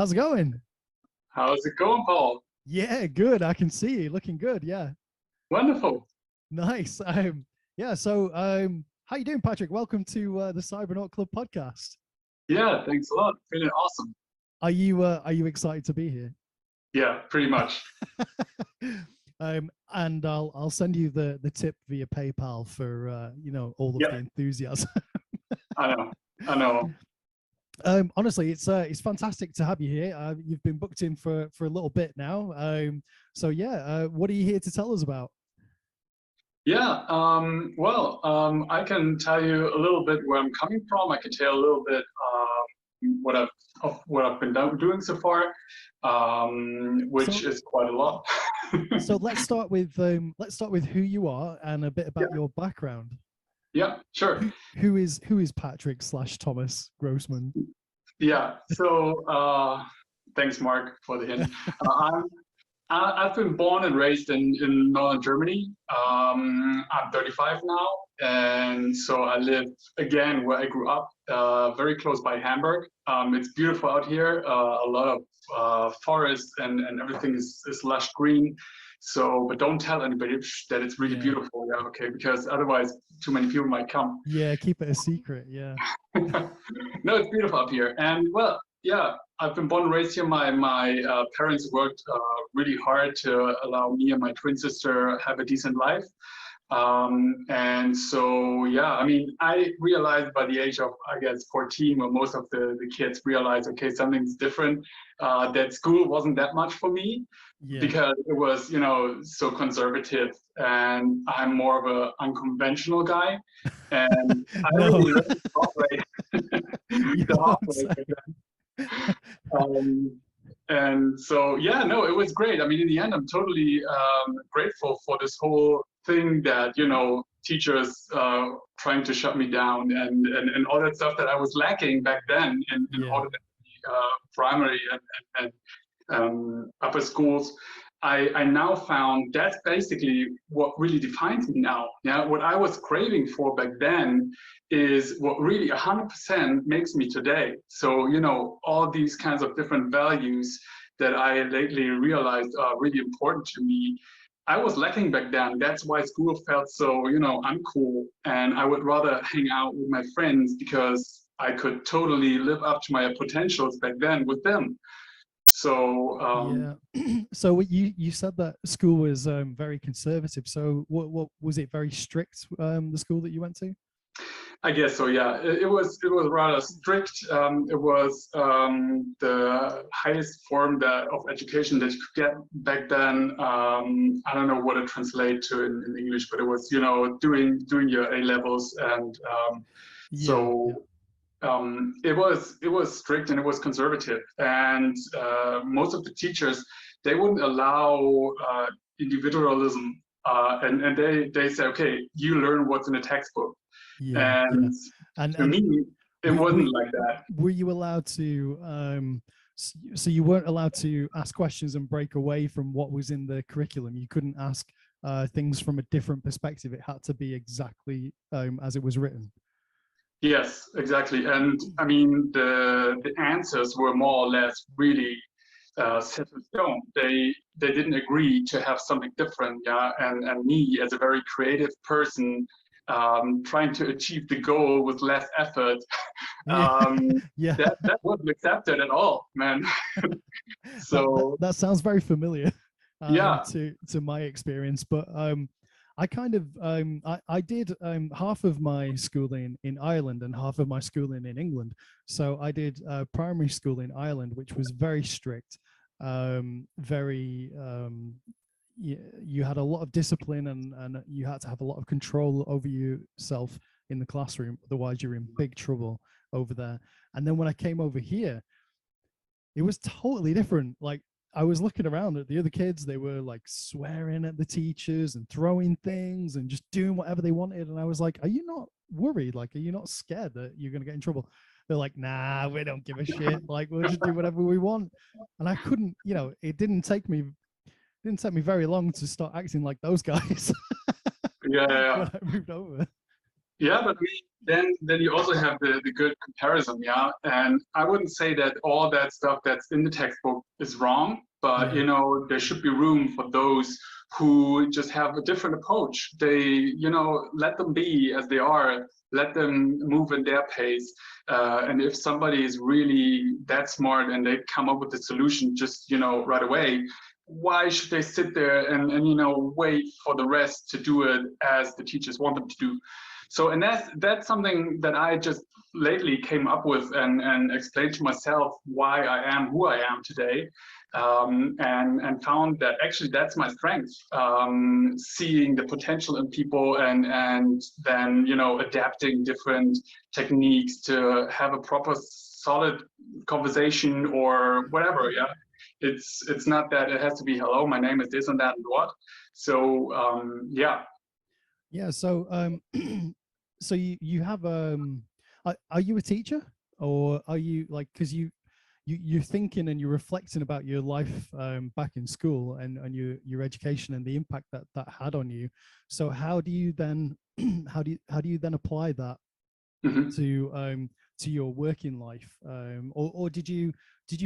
How's it going? How's it going, Paul? Yeah, good. I can see you looking good. Yeah, Wonderful. nice. Yeah. How you doing, Patrick? Welcome to the Cybernaut Club podcast. Yeah, thanks a lot. Feeling awesome. Are you excited to be here? Yeah, pretty much. And I'll send you the tip via PayPal for all of Yeah, the enthusiasm. I know. I know. Honestly, it's fantastic to have you here. You've been booked in for a little bit now. So yeah, what are you here to tell us about? Yeah, I can tell you a little bit where I'm coming from. I can tell you a little bit what I've been doing so far, which So is quite a lot. so let's start with who you are and a bit Yeah, about your background. yeah, sure. Who is Patrick slash Thomas Grossmann? Yeah, thanks, Mark, for the hint. I've been born and raised in northern Germany. I'm 35 now, and so I live again where I grew up, very close by Hamburg. It's beautiful out here, a lot of forest and everything is lush green. So, but don't tell anybody that it's really Yeah, beautiful. Yeah, okay, because otherwise too many people might come. yeah. Keep it a secret. Yeah, No, it's beautiful up here, and well, yeah, I've been born and raised here. My parents worked really hard to allow me and my twin sister have a decent life. And so, yeah, I mean, I realized by the age of, I guess, 14, when most of the kids realize, okay, something's different, that school wasn't that much for me yeah. because it was, so conservative, and I'm more of a unconventional guy. And I No, really learned the hard way, you the hard don't way. say. Um, and so, yeah, no, it was great. I mean, in the end, I'm totally grateful for this whole thing that, teachers trying to shut me down and all that stuff that I was lacking back then in Yeah, ordinary primary and upper schools. I now found that's basically what really defines me now. Yeah, what I was craving for back then is what really 100% makes me today. So, all these kinds of different values that I lately realized are really important to me. I was lacking back then. That's why school felt so, uncool. And I would rather hang out with my friends because I could totally live up to my potentials back then with them. So, yeah. So you said that school was very conservative. So what was it? Very strict? The school that you went to? I guess so. Yeah, it was rather strict. It was the highest form of education that you could get back then. I don't know what it translates to in English, but it was doing your A levels, and Yeah, yeah, so it was strict and it was conservative, and most of the teachers, they wouldn't allow individualism, and they say, okay, you learn what's in the textbook. yeah, yeah. And to And me, it we wasn't we like that. were you allowed to so you weren't allowed to ask questions and break away from what was in the curriculum. You couldn't ask things from a different perspective. It had to be exactly as it was written. Yes, exactly. And I mean, the answers were more or less really set in stone. They didn't agree to have something different. Yeah, and me as a very creative person, trying to achieve the goal with less effort, Yeah, um, yeah. that wasn't accepted at all, man. that, that So that sounds very familiar yeah, to my experience. But I kind of I did half of my schooling in Ireland and half of my schooling in England. So I did primary school in Ireland, which was very strict, very you had a lot of discipline, and you had to have a lot of control over yourself in the classroom. Otherwise, you're in big trouble over there. And then when I came over here, it was totally different. Like, I was looking around at the other kids, they were like swearing at the teachers and throwing things and just doing whatever they wanted. And I was like, are you not worried? Like, are you not scared that you're going to get in trouble? They're like, nah, we don't give a shit. Like, we'll just do whatever we want. And I couldn't, it didn't take me very long to start acting like those guys yeah, yeah, yeah. when I moved over. Yeah, but then you also have the good comparison, yeah. And I wouldn't say that all that stuff that's in the textbook is wrong, but Yeah. you know, there should be room for those who just have a different approach. They, you know, let them be as they are, let them move in their pace. And if somebody is really that smart and they come up with the solution just, you know, right away, why should they sit there and you know, wait for the rest to do it as the teachers want them to do? So, and that's something that I just lately came up with and explained to myself why I am who I am today, and found that actually that's my strength, seeing the potential in people and then you know, adapting different techniques to have a proper solid conversation or whatever. Yeah, it's not that it has to be hello, my name is this and that and what. So yeah. Yeah. So so you have are you a teacher, or are you like, because you're thinking and you're reflecting about your life back in school and your education and the impact that that had on you. So how do you then how do you then apply that Mhm. to your working life, or did you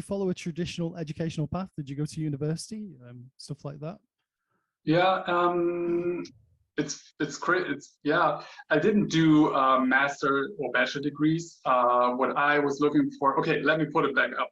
follow a traditional educational path? Did you go to university, stuff like that? Yeah, it's great. It's yeah. I didn't do master or bachelor degrees. What I was looking for. Okay, let me put it back up.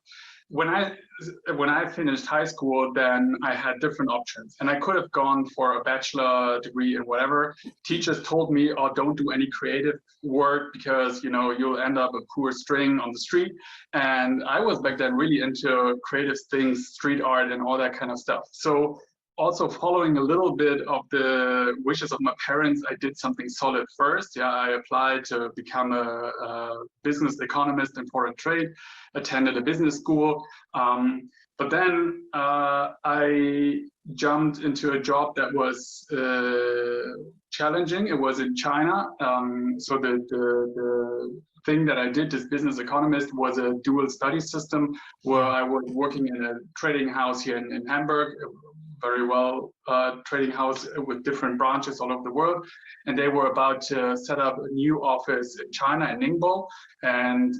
When I finished high school, then I had different options, and I could have gone for a bachelor degree in whatever. Teachers told me, "Oh, don't do any creative work because you know you'll end up a poor string on the street." And I was back then really into creative things, street art, and all that kind of stuff. So also following a little bit of the wishes of my parents, I did something solid first. Yeah, I applied to become a business economist in foreign trade, attended a business school. But then I jumped into a job that was challenging. It was in China. So the thing that I did, this business economist, was a dual study system where Yeah. I was working in a trading house here in Hamburg, very well trading house with different branches all over the world. And they were about to set up a new office in China, in Ningbo. And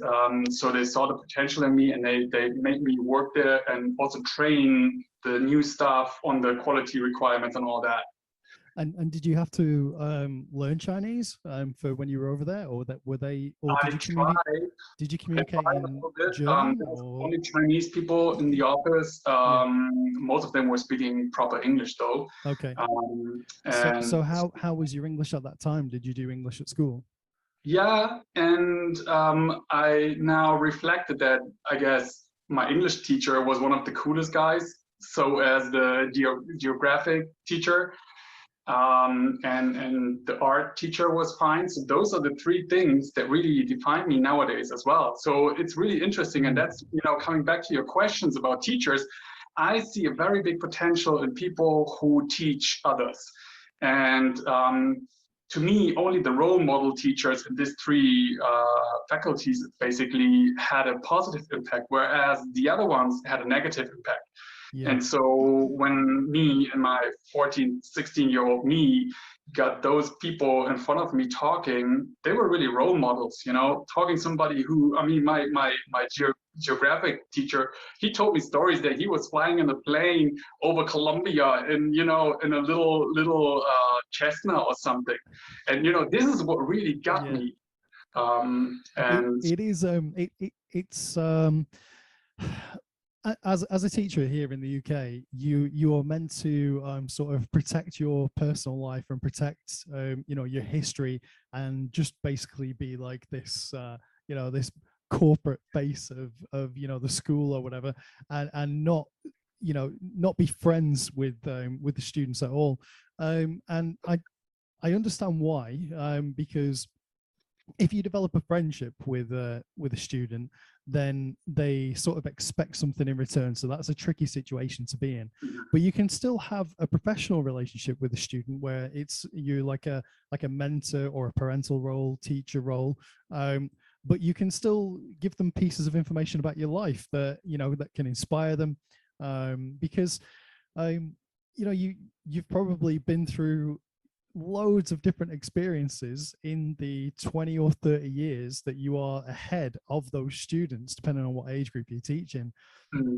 so they saw the potential in me and they made me work there and also train the new staff on the quality requirements and all that. And did you have to learn Chinese for when you were over there, or that were they, or I tried. did you I communicate tried a in little bit. German There was or? only Chinese people in the office. Yeah. Most of them were speaking proper English though. Okay. And So how was your English at that time? Did you do English at school? yeah, and I now reflected that I guess my English teacher was one of the coolest guys. So as the geographic teacher, and the art teacher was fine. So those are the three things that really define me nowadays as well. So it's really interesting, and Mm. that's, you know, coming back to your questions about teachers. I see a very big potential in people who teach others, and to me, only the role model teachers in these three faculties basically had a positive impact, whereas the other ones had a negative impact. Yeah. And so when me and my 14, 16-year-old me got those people in front of me talking, they were really role models, you know, talking somebody who, I mean, my geographic teacher, he told me stories that he was flying in a plane over Colombia in, you know, in a little Cessna or something. And, you know, this is what really got Yeah. me. And It is it's as a teacher here in the UK, you are meant to sort of protect your personal life and protect you know, your history, and just basically be like this you know, this corporate face of you know, the school or whatever, and not, you know, not be friends with the students at all. And I understand why, because if you develop a friendship with a student, then they sort of expect something in return. So that's a tricky situation to be in. But you can still have a professional relationship with a student where it's you like a mentor or a parental role, teacher role. But you can still give them pieces of information about your life that, you know, that can inspire them, because you know, you've probably been through loads of different experiences in the 20 or 30 years that you are ahead of those students, depending on what age group you're teaching,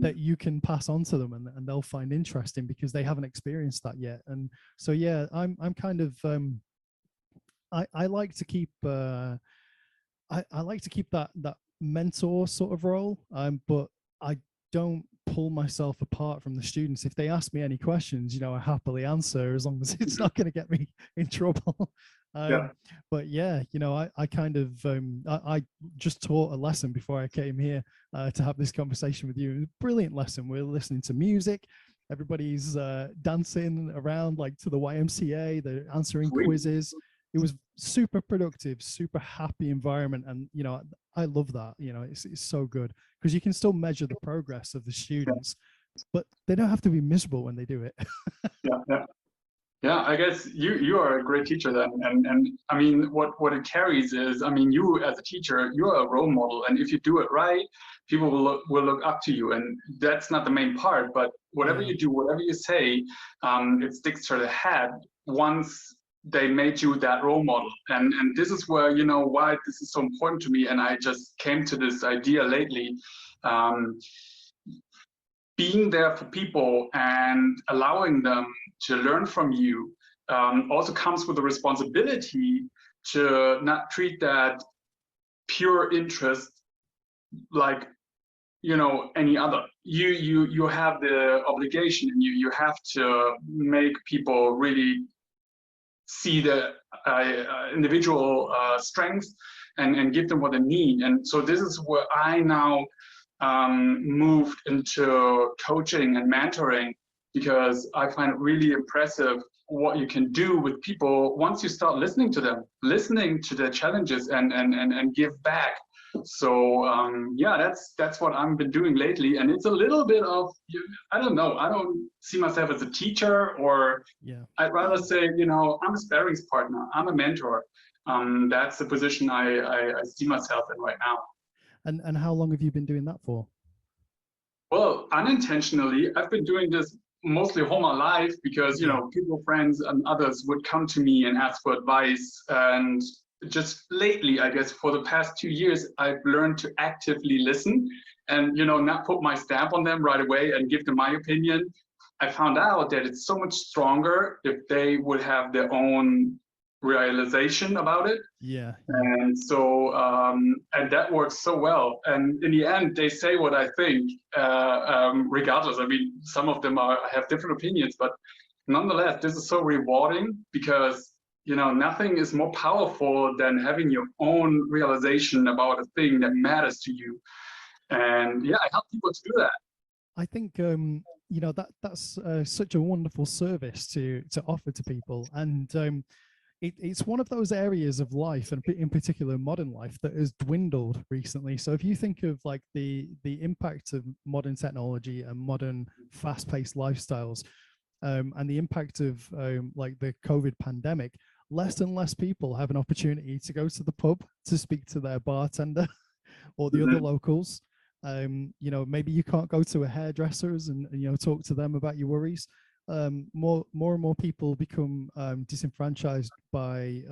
that you can pass on to them, and they'll find interesting because they haven't experienced that yet. And so, yeah, I'm kind of, I like to keep, I like to keep that mentor sort of role, but I don't pull myself apart from the students. If they ask me any questions, I happily answer, as long as it's not going to get me in trouble. Yeah. But yeah, I kind of, I just taught a lesson before I came here to have this conversation with you. Brilliant lesson. We're listening to music. Everybody's dancing around like to the YMCA. They're answering Sweet. quizzes. It was super productive, super happy environment. And, I love that. It's so good because you can still measure the progress of the students, but they don't have to be miserable when they do it. Yeah, I guess you are a great teacher then, and I mean what it carries is, I mean, you as a teacher, you're a role model, and if you do it right, people will look up to you, and that's not the main part, but whatever Yeah. you do, whatever you say, it sticks to the head once they made you that role model, and this is where, why this is so important to me, and I just came to this idea lately. Being there for people and allowing them to learn from you also comes with the responsibility to not treat that pure interest like any other. You have the obligation, and you have to make people really see the individual strengths and give them what they need. And so this is where I now moved into coaching and mentoring, because I find it really impressive what you can do with people once you start listening to them, listening to their challenges, and give back. So yeah, that's what I've been doing lately, and it's a little bit of, I don't know, I don't see myself as a teacher, or Yeah. I'd rather say, I'm a sparrings partner, I'm a mentor. That's the position I see myself in right now. And how long have you been doing that for? Well, unintentionally, I've been doing this mostly all my life because, Yeah. people, friends, and others would come to me and ask for advice. And just lately, I guess for the past 2 years, I've learned to actively listen and, not put my stamp on them right away and give them my opinion. I found out that it's so much stronger if they would have their own realization about it. Yeah. And so, and that works so well. And in the end, they say what I think, regardless. I mean, some of them have different opinions, but nonetheless, this is so rewarding because, nothing is more powerful than having your own realization about a thing that matters to you. And yeah, I help people to do that. I think that's such a wonderful service to offer to people, and it's one of those areas of life, and in particular modern life, that has dwindled recently. So if you think of like the impact of modern technology and modern fast-paced lifestyles, and the impact of like the COVID pandemic, less and less people have an opportunity to go to the pub to speak to their bartender or the other locals. Maybe you can't go to a hairdresser's and talk to them about your worries. More and more people become disenfranchised by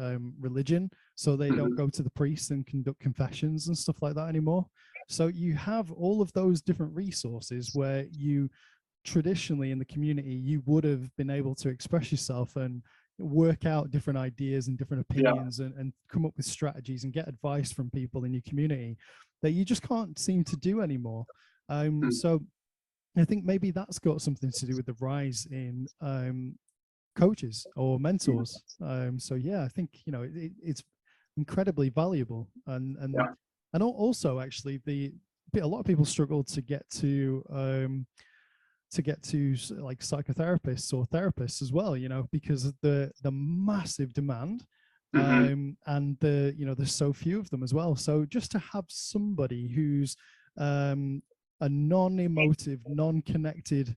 religion, so they don't go to the priest and conduct confessions and stuff like that anymore. So you have all of those different resources where you traditionally in the community you would have been able to express yourself and work out different ideas and different opinions, and come up with strategies and get advice from people in your community that you just can't seem to do anymore. So I think maybe that's got something to do with the rise in coaches or mentors. So yeah, I think it's incredibly valuable, and also actually a lot of people struggle to get to like psychotherapists or therapists as well, because of the massive demand, and there's so few of them as well. So just to have somebody who's a non-emotive, non-connected,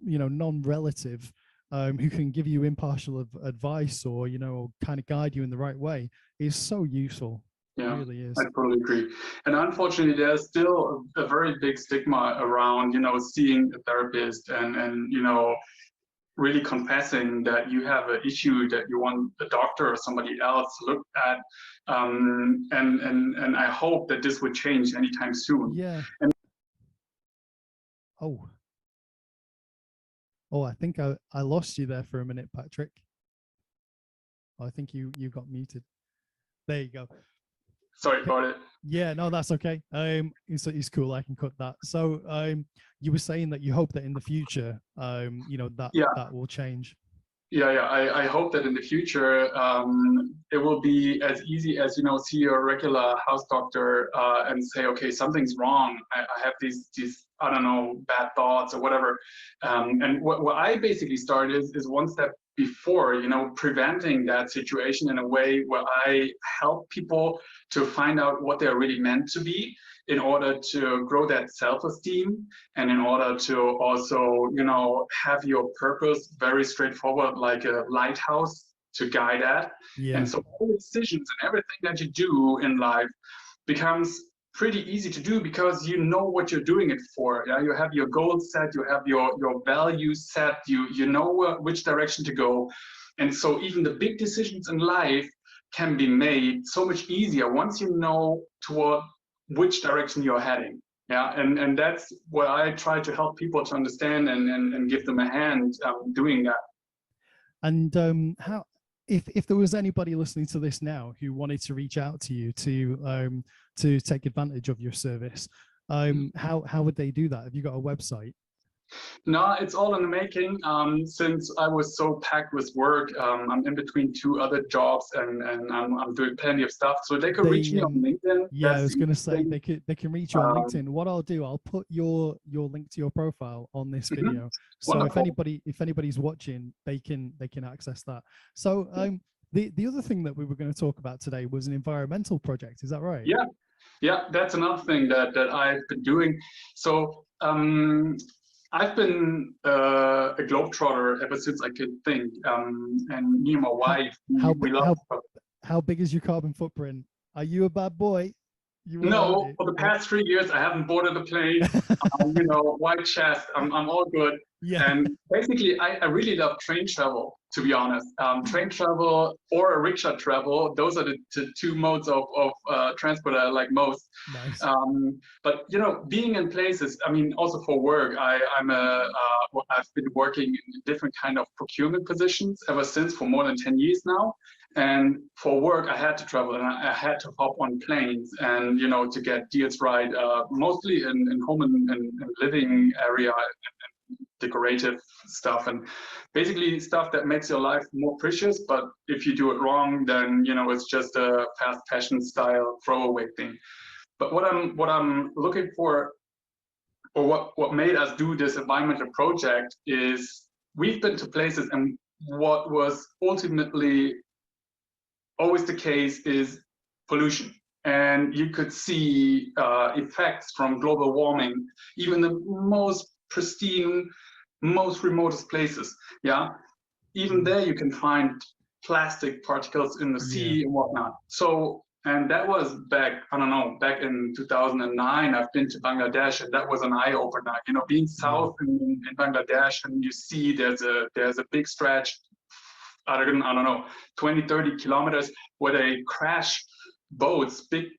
non-relative, who can give you impartial advice or kind of guide you in the right way is so useful. Yeah, it really is. I totally agree. And unfortunately, there's still a very big stigma around, seeing a therapist and really confessing that you have an issue that you want a doctor or somebody else to look at. And I hope that this would change anytime soon. Yeah. And oh, I think I lost you there for a minute, Patrick. I think you got muted. There you go. Sorry about it. Yeah, no, that's okay. It's cool. I can cut that. So, you were saying that you hope that in the future, you know, that will change. Yeah, I hope that in the future it will be as easy as, you know, see your regular house doctor and say, okay, something's wrong. I have these I don't know, bad thoughts or whatever. And what I basically started is one step before, you know, preventing that situation in a way where I help people to find out what they're really meant to be in order to grow that self-esteem and in order to also, you know, have your purpose very straightforward, like a lighthouse to guide at. Yeah. And so all the decisions and everything that you do in life becomes pretty easy to do because you know what you're doing it for. Yeah, you have your goals set, you have your values set, you know which direction to go. And so even the big decisions in life can be made so much easier once you know toward which direction you're heading. Yeah, and that's what I try to help people to understand and give them a hand doing that. And how, if there was anybody listening to this now who wanted to reach out to you to take advantage of your service, how would they do that? Have you got a website? No, it's all in the making. Since I was so packed with work, I'm in between 2 other jobs, and I'm doing plenty of stuff. So they could reach me on LinkedIn. Yeah, I was going to say they can reach you on LinkedIn. What I'll do, I'll put your link to your profile on this video. So wonderful. if anybody's watching, they can access that. So the other thing that we were going to talk about today was an environmental project. Is that right? Yeah, that's another thing that I've been doing. So I've been a globetrotter ever since I could think, and me and my wife, how big is your carbon footprint? Are you a bad boy? No, for the past 3 years, I haven't boarded a plane. You know, white chest, I'm all good. Yeah. And basically, I really love train travel, to be honest. Train travel or a rickshaw travel, those are the 2 modes of transport I like most. Nice. But, you know, being in places, I mean, also for work, I've been working in different kind of procurement positions ever since for more than 10 years now. And for work, I had to travel and I had to hop on planes and, you know, to get deals right, mostly in home and living area and decorative stuff, and basically stuff that makes your life more precious. But if you do it wrong, then, you know, it's just a fast fashion style throwaway thing. But what I'm looking for, or what made us do this environmental project, is we've been to places, and what was ultimately always the case is pollution. And you could see effects from global warming, even the most pristine, most remotest places. Yeah, even there you can find plastic particles in the sea and whatnot. So, and that was back, I don't know, back in 2009. I've been to Bangladesh, and that was an eye opener. You know, being south in Bangladesh, and you see there's a big stretch, I don't know, 20, 30 kilometers, where they crash boats, big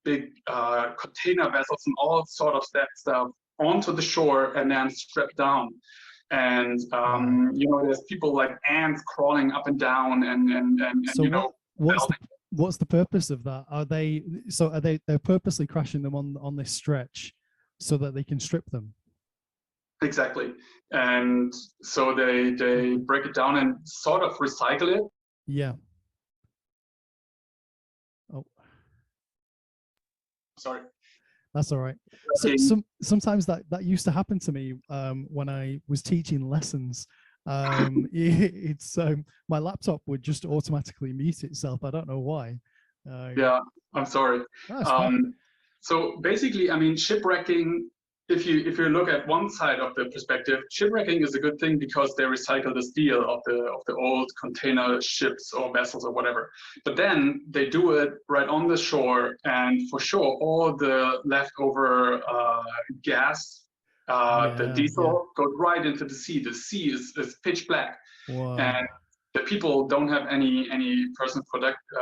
container vessels and all sort of that stuff onto the shore and then strapped down. And you know, there's people like ants crawling up and down, and so you know, what's the purpose of that? They're purposely crashing them on this stretch so that they can strip them? Exactly. And so they break it down and sort of recycle it. Yeah. Oh, sorry. That's all right. So sometimes that used to happen to me when I was teaching lessons. It's my laptop would just automatically mute itself. I don't know why. Yeah, I'm sorry. So basically, I mean, shipwrecking, if you look at one side of the perspective, shipwrecking is a good thing because they recycle the steel of the old container ships or vessels or whatever. But then they do it right on the shore, and for sure, all the leftover gas The Yeah, yeah. diesel goes right into the sea. The sea is pitch black, Wow. and the people don't have any personal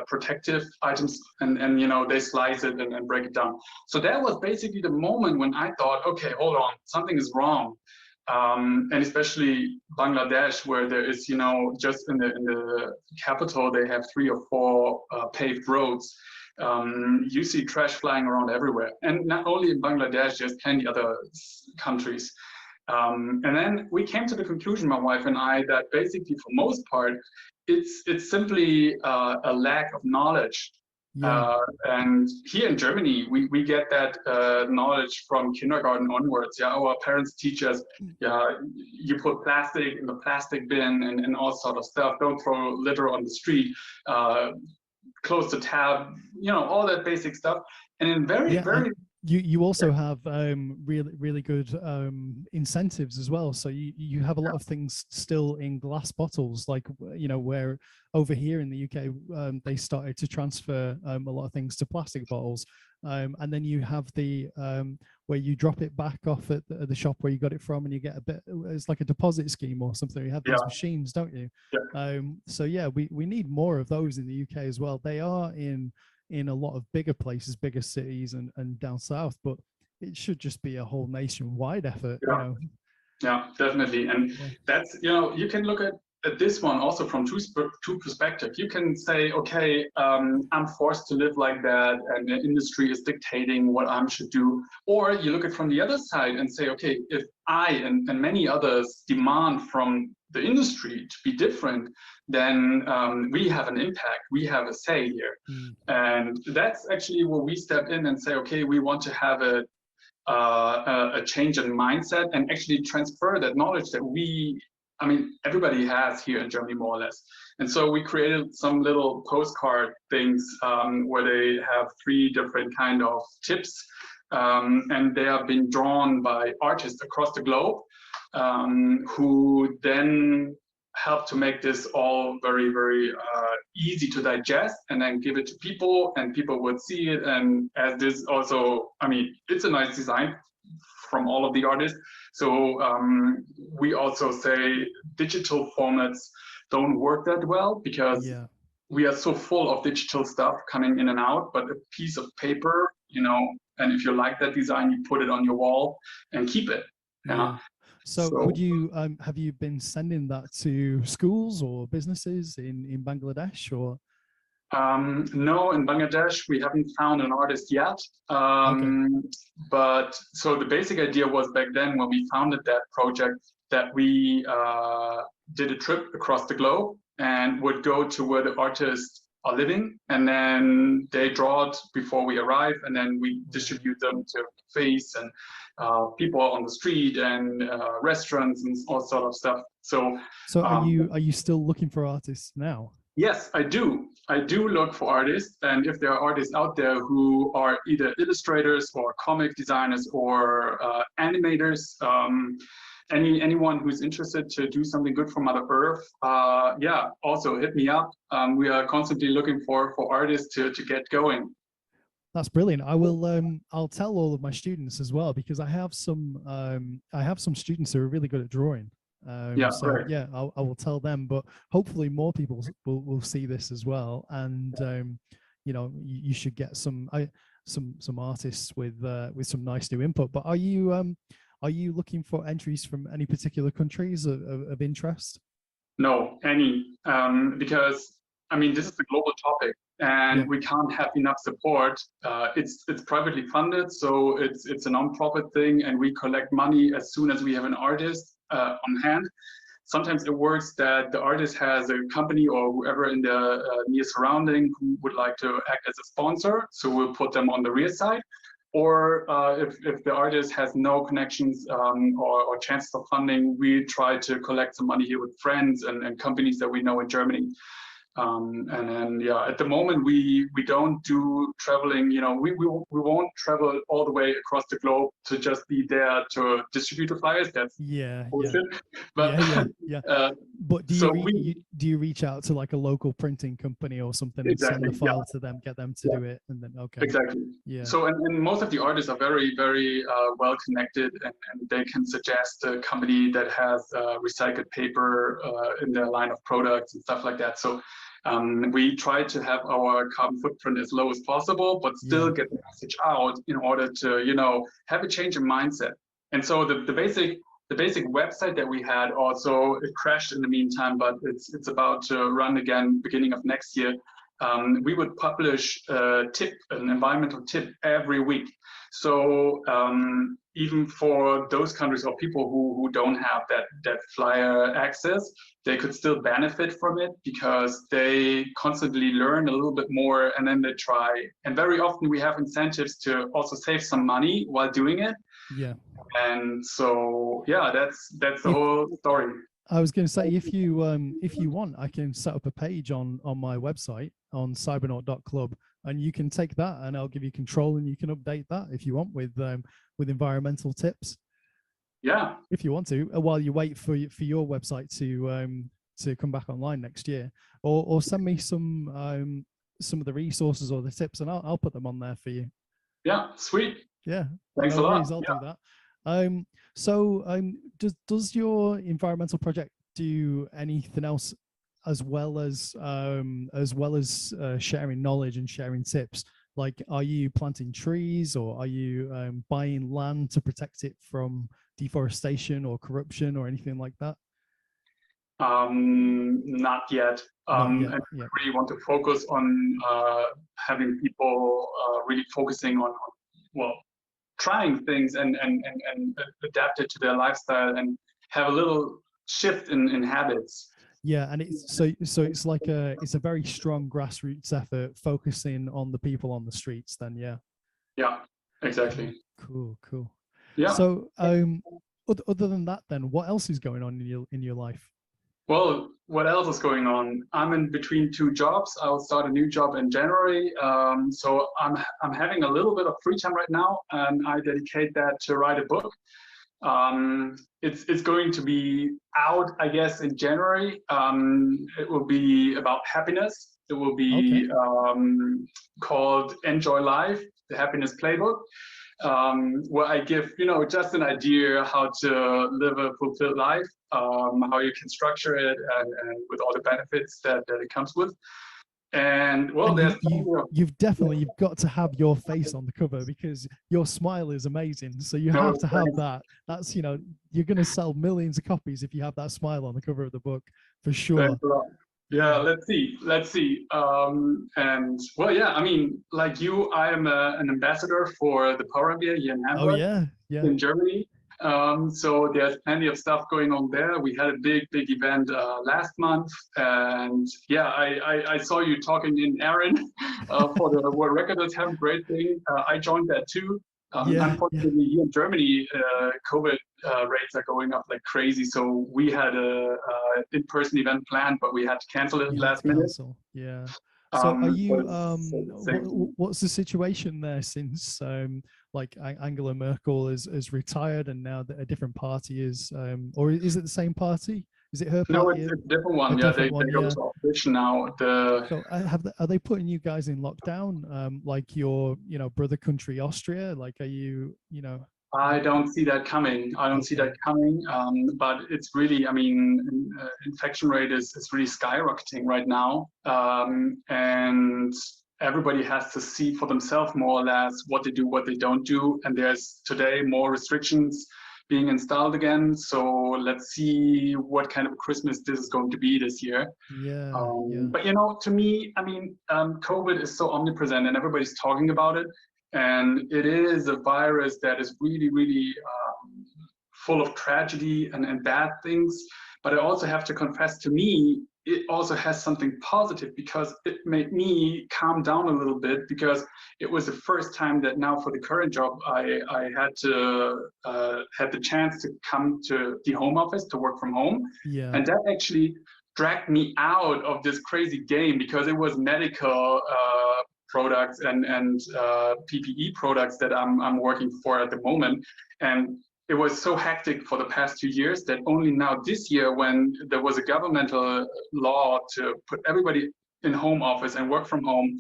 protective items, and you know, they slice it and break it down. So that was basically the moment when I thought, okay, hold on, something is wrong. And especially Bangladesh, where there is, you know, just in the capital, they have 3 or 4 paved roads. You see trash flying around everywhere, and not only in Bangladesh, there's plenty other countries. And then we came to the conclusion, my wife and I, that basically for most part, it's simply a lack of knowledge. Yeah. And here in Germany, we get that knowledge from kindergarten onwards. Yeah, our parents teach us, yeah, you put plastic in the plastic bin and all sort of stuff. Don't throw litter on the street. Close the tab. You know, all that basic stuff. And in very, Yeah, and very you also have really good incentives as well. So you have a lot of things still in glass bottles, like, you know, where over here in the UK they started to transfer a lot of things to plastic bottles, and then you have the where you drop it back off at the shop where you got it from, and you get a bit. It's like a deposit scheme or something. You have these machines, don't you? yeah. So yeah, we need more of those in the UK as well. They are in a lot of bigger places, bigger cities, and down south, but it should just be a whole nationwide effort, you know. Yeah, definitely. And Yeah. that's, you know, you can look at this one also from two perspectives. You can say, okay, I'm forced to live like that, and the industry is dictating what I should do. Or you look at it from the other side and say, okay, if I and many others demand from the industry to be different, then we have an impact, we have a say here. And that's actually where we step in and say, okay, we want to have a change in mindset and actually transfer that knowledge that I mean, everybody has here in Germany, more or less. And so we created some little postcard things where they have 3 different kind of tips, and they have been drawn by artists across the globe, who then help to make this all very, very easy to digest, and then give it to people, and people would see it. And as this also, I mean, it's a nice design from all of the artists. So we also say digital formats don't work that well, because we are so full of digital stuff coming in and out, but a piece of paper, you know, and if you like that design, you put it on your wall and keep it. Yeah. So would you have you been sending that to schools or businesses in Bangladesh, or? No, in Bangladesh, we haven't found an artist yet. But so the basic idea was back then when we founded that project, that we did a trip across the globe and would go to where the artists are living, and then they draw it before we arrive, and then we distribute them to cafes and people on the street and restaurants and all sort of stuff. So are you still looking for artists now? Yes, I do. I do look for artists, and if there are artists out there who are either illustrators or comic designers or animators, anyone who's interested to do something good for Mother Earth, yeah, also hit me up. We are constantly looking for artists to get going. That's brilliant. I will. I'll tell all of my students as well, because I have some students who are really good at drawing. So right. yeah, I will tell them, but hopefully more people will see this as well. And you know, you should get some artists with some nice new input. But are you looking for entries from any particular countries of interest? No, because I mean, this is a global topic, and we can't have enough support. It's privately funded, so it's a non-profit thing, and we collect money as soon as we have an artist on hand. Sometimes it works that the artist has a company or whoever in the near surrounding who would like to act as a sponsor, so we'll put them on the rear side. Or if the artist has no connections or chances of funding, we try to collect some money here with friends and companies that we know in Germany. And then, yeah, at the moment we don't do traveling. You know, we won't travel all the way across the globe to just be there to distribute the flyers. That's Yeah, bullshit. yeah, But yeah. uh, But do so do you reach out to like a local printing company or something and send exactly, the yeah, file to them, get them to yeah. do it, and then okay, Exactly. yeah, So, and most of the artists are very, very well connected, and they can suggest a company that has recycled paper in their line of products and stuff like that. So, we try to have our carbon footprint as low as possible, but yeah, still get the message out in order to, you know, have a change in mindset. And so the basic website that we had also, it crashed in the meantime, but it's about to run again beginning of next year. We would publish a tip, an environmental tip every week. So even for those countries or people who don't have that flyer access, they could still benefit from it because they constantly learn a little bit more and then they try. And very often we have incentives to also save some money while doing it. yeah. And so yeah, that's the If whole story. I was going to say, if you want, I can set up a page on my website on cybernaut.club, and you can take that, and I'll give you control, and you can update that if you want with environmental tips. Yeah. If you want to, while you wait for your website to come back online next year, or send me some of the resources or the tips, and I'll put them on there for you. Yeah. Sweet. Yeah. Thanks No a lot. worries. I'll do that. So does your environmental project do anything else as well as sharing knowledge and sharing tips? Like, are you planting trees, or are you buying land to protect it from deforestation or corruption or anything like that? Not yet. Not yet. And Yeah. I really want to focus on having people really focusing on well, trying things and adapt it to their lifestyle and have a little shift in habits. Yeah, and it's so it's like it's a very strong grassroots effort focusing on the people on the streets then, yeah. Yeah, exactly. Cool. Yeah. So other than that then, what else is going on in your life? Well, what else is going on? I'm in between two jobs. I'll start a new job in January. So I'm having a little bit of free time right now, and I dedicate that to write a book. It's going to be out, I guess, in January. It will be about happiness. It will be called Enjoy Life, the Happiness Playbook, where I give, you know, just an idea how to live a fulfilled life, how you can structure it, and with all the benefits that it comes with. And well, and there's you've got to have your face on the cover because your smile is amazing. So you have to have that. That's, you know, you're going to sell millions of copies if you have that smile on the cover of the book, for sure. Yeah, let's see. And well, yeah, I mean, like you, I am an ambassador for the Power MBA here in Hamburg, in Germany. So there's plenty of stuff going on there. We had a big event last month, and yeah, I saw you talking in Aaron for the World Records Have a Great Thing. I joined that too. Unfortunately, here in Germany, COVID rates are going up like crazy. So we had a in-person event planned, but we had to cancel it last minute. Yeah. So are you what's the situation there since like Angela Merkel has retired and now a different party is or is it the same party? Is it her party? No, it's a different one. They go to opposition now. So are they putting you guys in lockdown? Like your, you know, brother country Austria? Like, are you, you know? I don't see that coming. But it's really, I mean, infection rate is really skyrocketing right now. And everybody has to see for themselves more or less what they do, what they don't do. And there's today more restrictions being installed again. So let's see what kind of Christmas this is going to be this year. But you know, to me, I mean, COVID is so omnipresent and everybody's talking about it. And it is a virus that is really full of tragedy and bad things. But I also have to confess, to me, it also has something positive because it made me calm down a little bit, because it was the first time that now for the current job I had the chance to come to the home office to work from home. And that actually dragged me out of this crazy game, because it was medical products and PPE products that I'm working for at the moment. And it was so hectic for the past 2 years that only now this year, when there was a governmental law to put everybody in home office and work from home,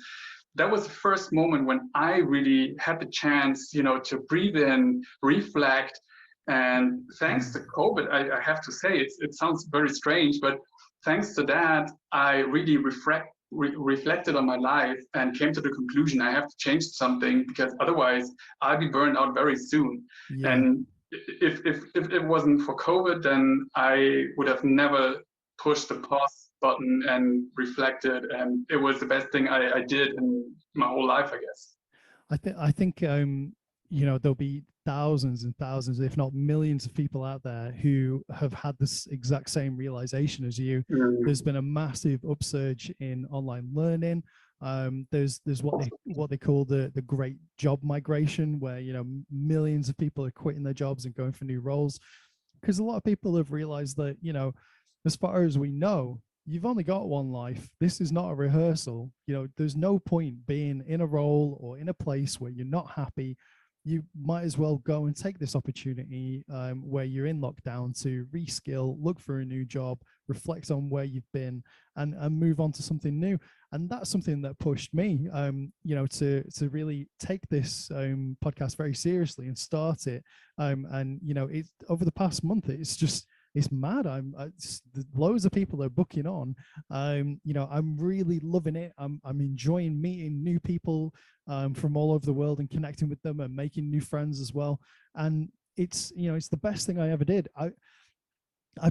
that was the first moment when I really had the chance, to breathe in, reflect. And thanks to COVID, I have to say, it sounds very strange, but thanks to that, I really reflected on my life and came to the conclusion I have to change something, because otherwise I'll be burned out very soon. Yeah. And if it wasn't for COVID, then I would have never pushed the pause button and reflected, and it was the best thing I did in my whole life, I guess. I think there'll be thousands and thousands, if not millions, of people out there who have had this exact same realization as you. There's been a massive upsurge in online learning. There's what they call the great job migration, where millions of people are quitting their jobs and going for new roles, because a lot of people have realized that as far as we know, you've only got one life. This is not a rehearsal. There's no point being in a role or in a place where you're not happy. You might as well go and take this opportunity where you're in lockdown to reskill, look for a new job, reflect on where you've been, and move on to something new. And that's something that pushed me, to really take this podcast very seriously and start it. It's over the past month, it's mad. Loads of people are booking on. I'm really loving it. I'm enjoying meeting new people from all over the world and connecting with them and making new friends as well. And it's the best thing I ever did. I've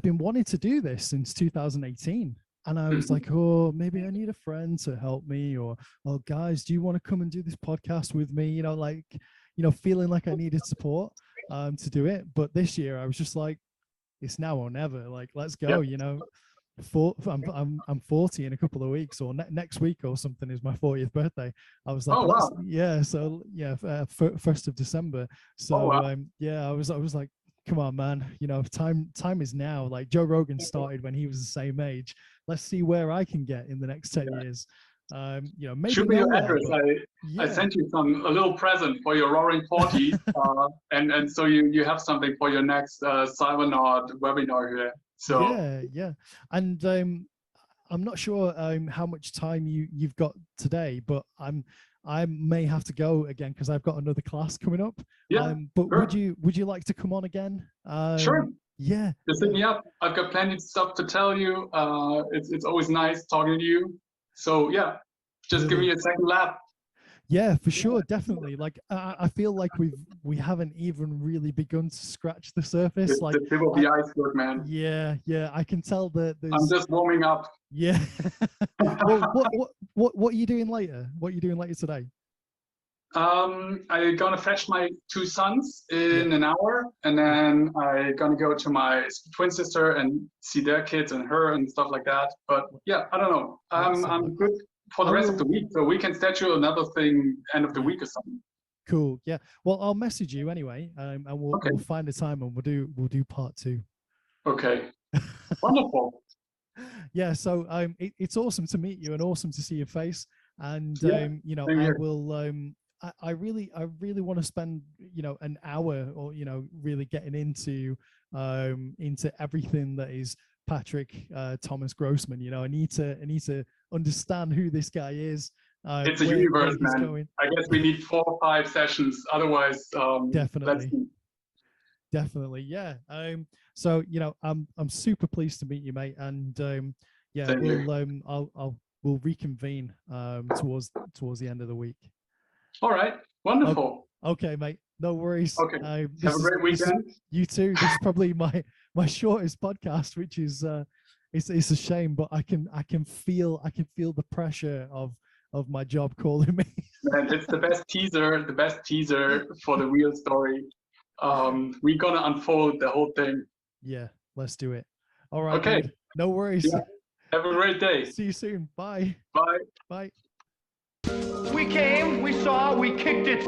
been wanting to do this since 2018. And I was like, oh, maybe I need a friend to help me, or, oh, guys, do you want to come and do this podcast with me? Feeling like I needed support to do it. But this year I was just like, it's now or never. Like, let's go. Yep. I'm 40 in a couple of weeks, or next week or something is my 40th birthday. I was like, oh, wow. yeah. So yeah, 1st of December. So oh, wow. I was like, come on, man. Time is now. Like, Joe Rogan started when he was the same age. Let's see where I can get in the next 10 years. Maybe shoot me your nowhere, address. I sent you a little present for your roaring 40s, and so you have something for your next Cybernaut webinar here. So yeah, and I'm not sure how much time you've got today, but I may have to go again because I've got another class coming up. Yeah, but sure. would you like to come on again? Sure. Yeah. Just hit me up. I've got plenty of stuff to tell you. It's always nice talking to you. So yeah, just give me a second lap. Yeah, for sure, definitely. Like, I feel like we haven't even really begun to scratch the surface. It's like the tip of the iceberg, man. Yeah, I can tell that there's. I'm just warming up. Yeah. Well, what are you doing later? What are you doing later today? I'm gonna fetch my 2 sons in an hour, and then I'm gonna go to my twin sister and see their kids and her and stuff like that. But yeah, I don't know. I'm good for the rest of the week, so we can schedule another thing end of the week or something. Cool. Yeah. Well, I'll message you anyway, and we'll find a time and we'll do part 2. Okay. Wonderful. Yeah. So it's awesome to meet you and awesome to see your face. And I really want to spend an hour or really getting into everything that is Patrick Thomas Grossmann. I need to understand who this guy is. It's a universe, man. Going. I guess we need 4 or 5 sessions. Otherwise, definitely, yeah. So I'm super pleased to meet you, mate. And we'll reconvene towards the end of the week. All right, wonderful. Okay, mate. No worries. Okay. Have a great weekend. You too. This is probably my shortest podcast, which is it's a shame, but I can feel the pressure of my job calling me. Man, it's the best teaser for the real story. We're gonna unfold the whole thing. Yeah, let's do it. All right. Okay. Dude. No worries. Yeah. Have a great day. See you soon. Bye. Bye. Bye. We came, we saw, we kicked it.